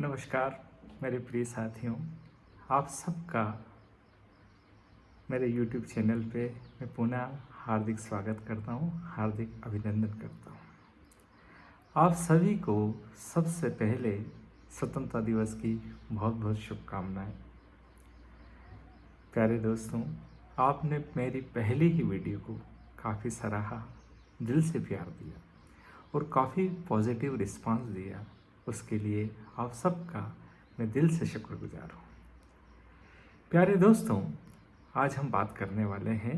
नमस्कार मेरे प्रिय साथियों, आप सबका मेरे YouTube चैनल पे मैं पुनः हार्दिक स्वागत करता हूँ, हार्दिक अभिनंदन करता हूँ। आप सभी को सबसे पहले स्वतंत्रता दिवस की बहुत बहुत शुभकामनाएं। प्यारे दोस्तों, आपने मेरी पहली ही वीडियो को काफ़ी सराहा, दिल से प्यार दिया और काफ़ी पॉजिटिव रिस्पांस दिया। उसके लिए आप सबका मैं दिल से शुक्रगुजार हूँ। प्यारे दोस्तों, आज हम बात करने वाले हैं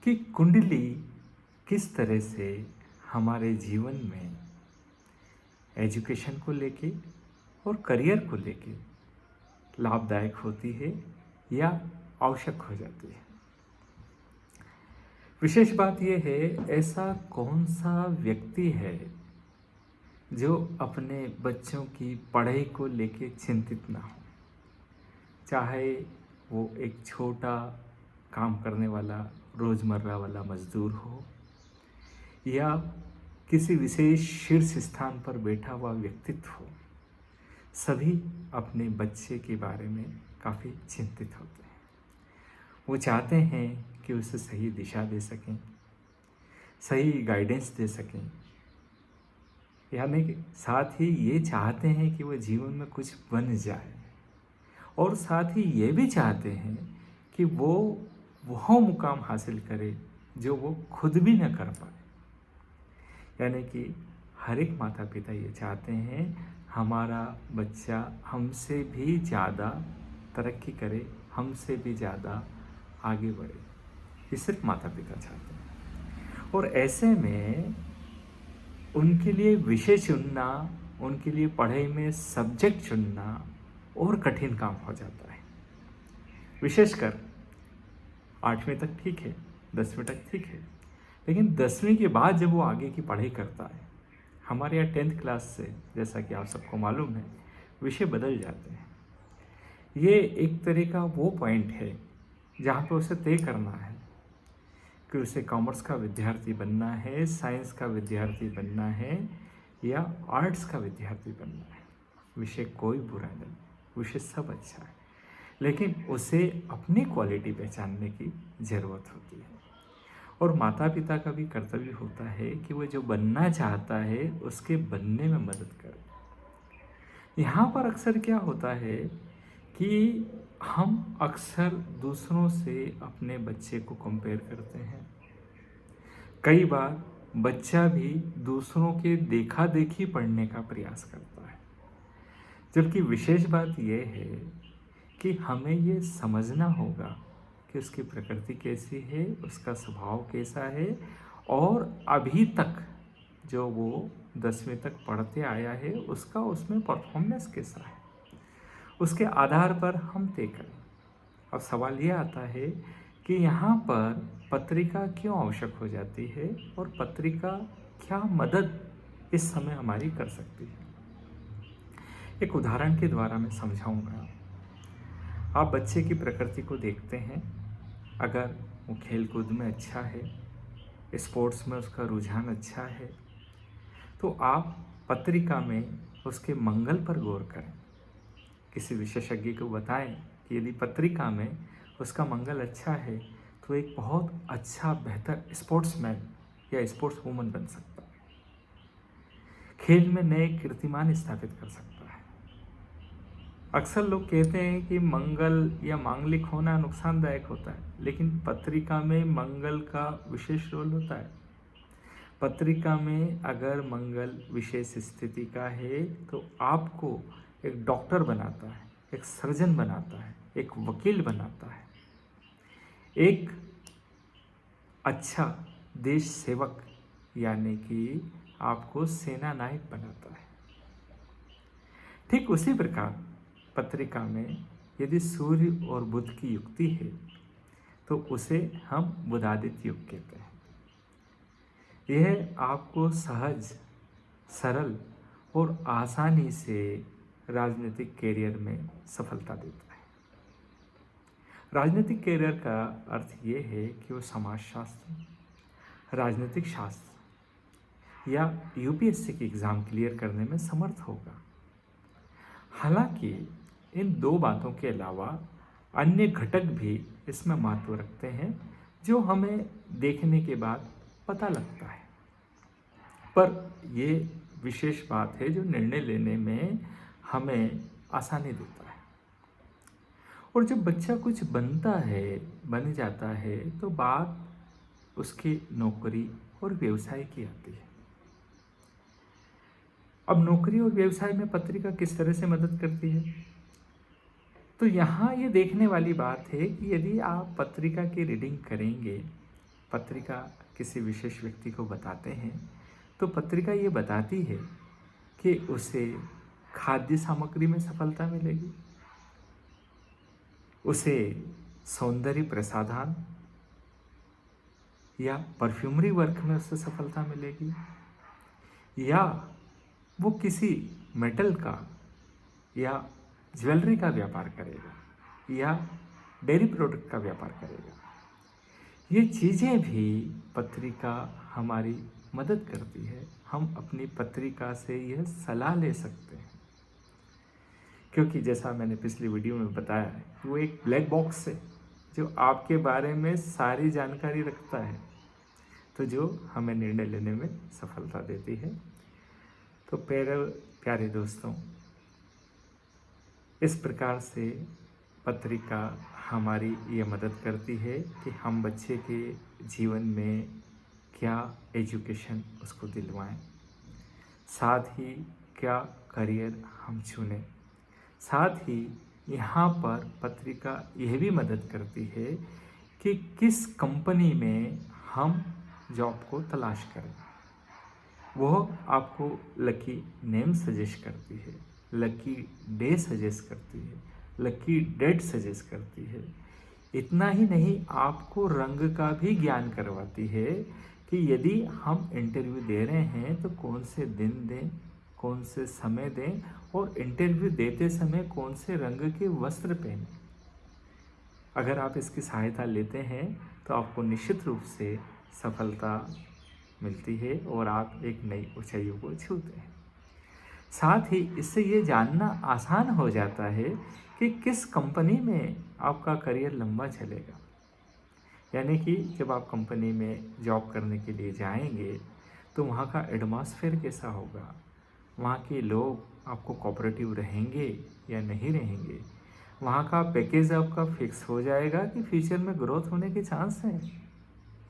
कि कुंडली किस तरह से हमारे जीवन में एजुकेशन को लेके और करियर को लेके लाभदायक होती है या आवश्यक हो जाती है। विशेष बात यह है, ऐसा कौन सा व्यक्ति है जो अपने बच्चों की पढ़ाई को लेके चिंतित ना हो, चाहे वो एक छोटा काम करने वाला रोज़मर्रा वाला मजदूर हो या किसी विशेष शीर्ष स्थान पर बैठा हुआ व्यक्तित्व हो। सभी अपने बच्चे के बारे में काफ़ी चिंतित होते हैं। वो चाहते हैं कि उसे सही दिशा दे सकें, सही गाइडेंस दे सकें, यानी कि साथ ही ये चाहते हैं कि वो जीवन में कुछ बन जाए और साथ ही ये भी चाहते हैं कि वो मुकाम हासिल करे जो वो खुद भी न कर पाए। यानी कि हर एक माता पिता ये चाहते हैं हमारा बच्चा हमसे भी ज़्यादा तरक्की करे, हमसे भी ज़्यादा आगे बढ़े। ये सिर्फ माता पिता चाहते हैं और ऐसे में उनके लिए विषय चुनना, उनके लिए पढ़ाई में सब्जेक्ट चुनना और कठिन काम हो जाता है। विशेषकर 8वीं तक ठीक है, 10वीं तक ठीक है, लेकिन 10वीं के बाद जब वो आगे की पढ़ाई करता है, हमारे यहाँ 10th क्लास से, जैसा कि आप सबको मालूम है, विषय बदल जाते हैं। ये एक तरह का वो पॉइंट है जहाँ पे उसे तय करना है कि उसे कॉमर्स का विद्यार्थी बनना है, साइंस का विद्यार्थी बनना है या आर्ट्स का विद्यार्थी बनना है। विषय कोई बुरा नहीं, विषय सब अच्छा है, लेकिन उसे अपनी क्वालिटी पहचानने की ज़रूरत होती है और माता पिता का भी कर्तव्य होता है कि वो जो बनना चाहता है उसके बनने में मदद करे। यहाँ पर अक्सर क्या होता है कि हम अक्सर दूसरों से अपने बच्चे को कंपेयर करते हैं। कई बार बच्चा भी दूसरों के देखा देखी पढ़ने का प्रयास करता है, जबकि विशेष बात यह है कि हमें ये समझना होगा कि उसकी प्रकृति कैसी है, उसका स्वभाव कैसा है और अभी तक जो वो 10वीं तक पढ़ते आया है उसका उसमें परफॉर्मेंस कैसा है, उसके आधार पर हम तय करें। अब सवाल ये आता है कि यहाँ पर पत्रिका क्यों आवश्यक हो जाती है और पत्रिका क्या मदद इस समय हमारी कर सकती है। एक उदाहरण के द्वारा मैं समझाऊंगा। आप बच्चे की प्रकृति को देखते हैं, अगर वो खेल कूद में अच्छा है, स्पोर्ट्स में उसका रुझान अच्छा है, तो आप पत्रिका में उसके मंगल पर गौर करें। किसी विशेषज्ञ को बताएं कि यदि पत्रिका में उसका मंगल अच्छा है तो एक बहुत अच्छा बेहतर स्पोर्ट्समैन या स्पोर्ट्स वूमन बन सकता है, खेल में नए कीर्तिमान स्थापित कर सकता है। अक्सर लोग कहते हैं कि मंगल या मांगलिक होना नुकसानदायक होता है, लेकिन पत्रिका में मंगल का विशेष रोल होता है। पत्रिका में अगर मंगल विशेष स्थिति का है तो आपको एक डॉक्टर बनाता है, एक सर्जन बनाता है, एक वकील बनाता है, एक अच्छा देश सेवक यानी कि आपको सेना नायक बनाता है। ठीक उसी प्रकार पत्रिका में यदि सूर्य और बुध की युक्ति है तो उसे हम बुधादित्य युग कहते हैं। यह आपको सहज, सरल और आसानी से राजनीतिक कैरियर में सफलता देता है। राजनीतिक कैरियर का अर्थ ये है कि वो समाजशास्त्र, राजनीतिक शास्त्र या यूपीएससी की एग्ज़ाम क्लियर करने में समर्थ होगा। हालांकि इन दो बातों के अलावा अन्य घटक भी इसमें महत्व रखते हैं जो हमें देखने के बाद पता लगता है, पर ये विशेष बात है जो निर्णय लेने में हमें आसानी देता है। और जब बच्चा कुछ बनता है, बन जाता है, तो बात उसकी नौकरी और व्यवसाय की आती है। अब नौकरी और व्यवसाय में पत्रिका किस तरह से मदद करती है? तो यहाँ ये देखने वाली बात है कि यदि आप पत्रिका की रीडिंग करेंगे, पत्रिका किसी विशेष व्यक्ति को बताते हैं, तो पत्रिका ये बताती है कि उसे खाद्य सामग्री में सफलता मिलेगी, उसे सौंदर्य प्रसाधन या परफ्यूमरी वर्क में उससे सफलता मिलेगी, या वो किसी मेटल का या ज्वेलरी का व्यापार करेगा या डेयरी प्रोडक्ट का व्यापार करेगा। ये चीज़ें भी पत्रिका हमारी मदद करती है। हम अपनी पत्रिका से यह सलाह ले सकते हैं, क्योंकि जैसा मैंने पिछली वीडियो में बताया है, वो एक ब्लैक बॉक्स है जो आपके बारे में सारी जानकारी रखता है, तो जो हमें निर्णय लेने में सफलता देती है। तो प्यारे दोस्तों, इस प्रकार से पत्रिका हमारी ये मदद करती है कि हम बच्चे के जीवन में क्या एजुकेशन उसको दिलवाएं, साथ ही क्या करियर हम चुनें। साथ ही यहाँ पर पत्रिका यह भी मदद करती है कि किस कंपनी में हम जॉब को तलाश करें। वह आपको लकी नेम सजेस्ट करती है, लकी डे सजेस्ट करती है, लकी डेट सजेस्ट करती है। इतना ही नहीं, आपको रंग का भी ज्ञान करवाती है कि यदि हम इंटरव्यू दे रहे हैं तो कौन से दिन दें, कौन से समय दें, और इंटरव्यू देते समय कौन से रंग के वस्त्र पहनें। अगर आप इसकी सहायता लेते हैं तो आपको निश्चित रूप से सफलता मिलती है और आप एक नई ऊंचाइयों को छूते हैं। साथ ही इससे ये जानना आसान हो जाता है कि किस कंपनी में आपका करियर लंबा चलेगा। यानी कि जब आप कंपनी में जॉब करने के लिए जाएंगे तो वहाँ का एटमॉस्फेयर कैसा होगा, वहाँ के लोग आपको कोऑपरेटिव रहेंगे या नहीं रहेंगे, वहाँ का पैकेज आपका फिक्स हो जाएगा कि फ्यूचर में ग्रोथ होने के चांस हैं,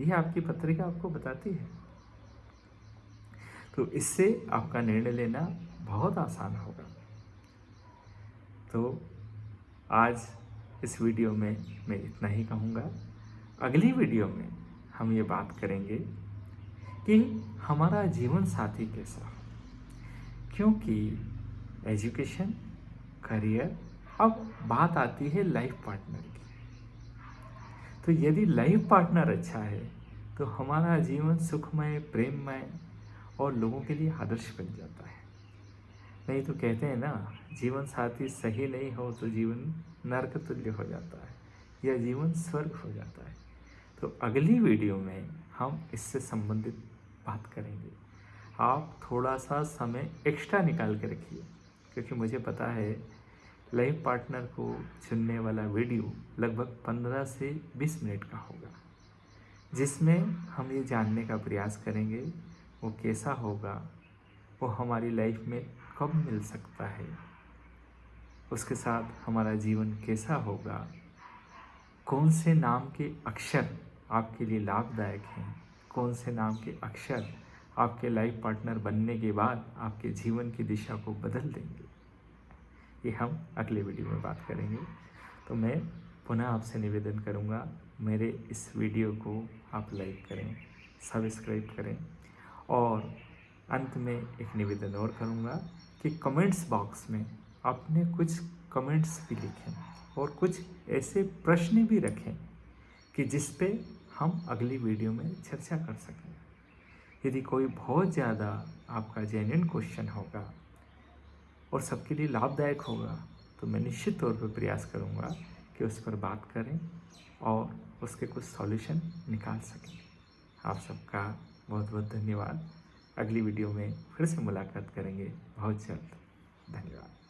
ये आपकी पत्रिका आपको बताती है। तो इससे आपका निर्णय लेना बहुत आसान होगा। तो आज इस वीडियो में मैं इतना ही कहूँगा। अगली वीडियो में हम ये बात करेंगे कि हमारा जीवन साथी कैसा हो, क्योंकि एजुकेशन, करियर, अब बात आती है लाइफ पार्टनर की। तो यदि लाइफ पार्टनर अच्छा है तो हमारा जीवन सुखमय, प्रेममय और लोगों के लिए आदर्श बन जाता है। नहीं तो कहते हैं ना, जीवन साथी सही नहीं हो तो जीवन नरक तुल्य हो जाता है या जीवन स्वर्ग हो जाता है। तो अगली वीडियो में हम इससे संबंधित बात करेंगे। आप थोड़ा सा समय एक्स्ट्रा निकाल के रखिए, क्योंकि मुझे पता है लाइफ पार्टनर को चुनने वाला वीडियो लगभग 15 से 20 मिनट का होगा, जिसमें हम ये जानने का प्रयास करेंगे वो कैसा होगा, वो हमारी लाइफ में कब मिल सकता है, उसके साथ हमारा जीवन कैसा होगा, कौन से नाम के अक्षर आपके लिए लाभदायक हैं, कौन से नाम के अक्षर आपके लाइफ पार्टनर बनने के बाद आपके जीवन की दिशा को बदल देंगे, ये हम अगले वीडियो में बात करेंगे। तो मैं पुनः आपसे निवेदन करूँगा, मेरे इस वीडियो को आप लाइक करें, सब्सक्राइब करें, और अंत में एक निवेदन और करूँगा कि कमेंट्स बॉक्स में अपने कुछ कमेंट्स भी लिखें और कुछ ऐसे प्रश्न भी रखें कि जिस पे हम अगली वीडियो में चर्चा कर सकें। यदि कोई बहुत ज़्यादा आपका जेन्युइन क्वेश्चन होगा और सबके लिए लाभदायक होगा तो मैं निश्चित तौर पर प्रयास करूँगा कि उस पर बात करें और उसके कुछ सॉल्यूशन निकाल सकें। आप सबका बहुत बहुत धन्यवाद। अगली वीडियो में फिर से मुलाकात करेंगे बहुत जल्द। धन्यवाद।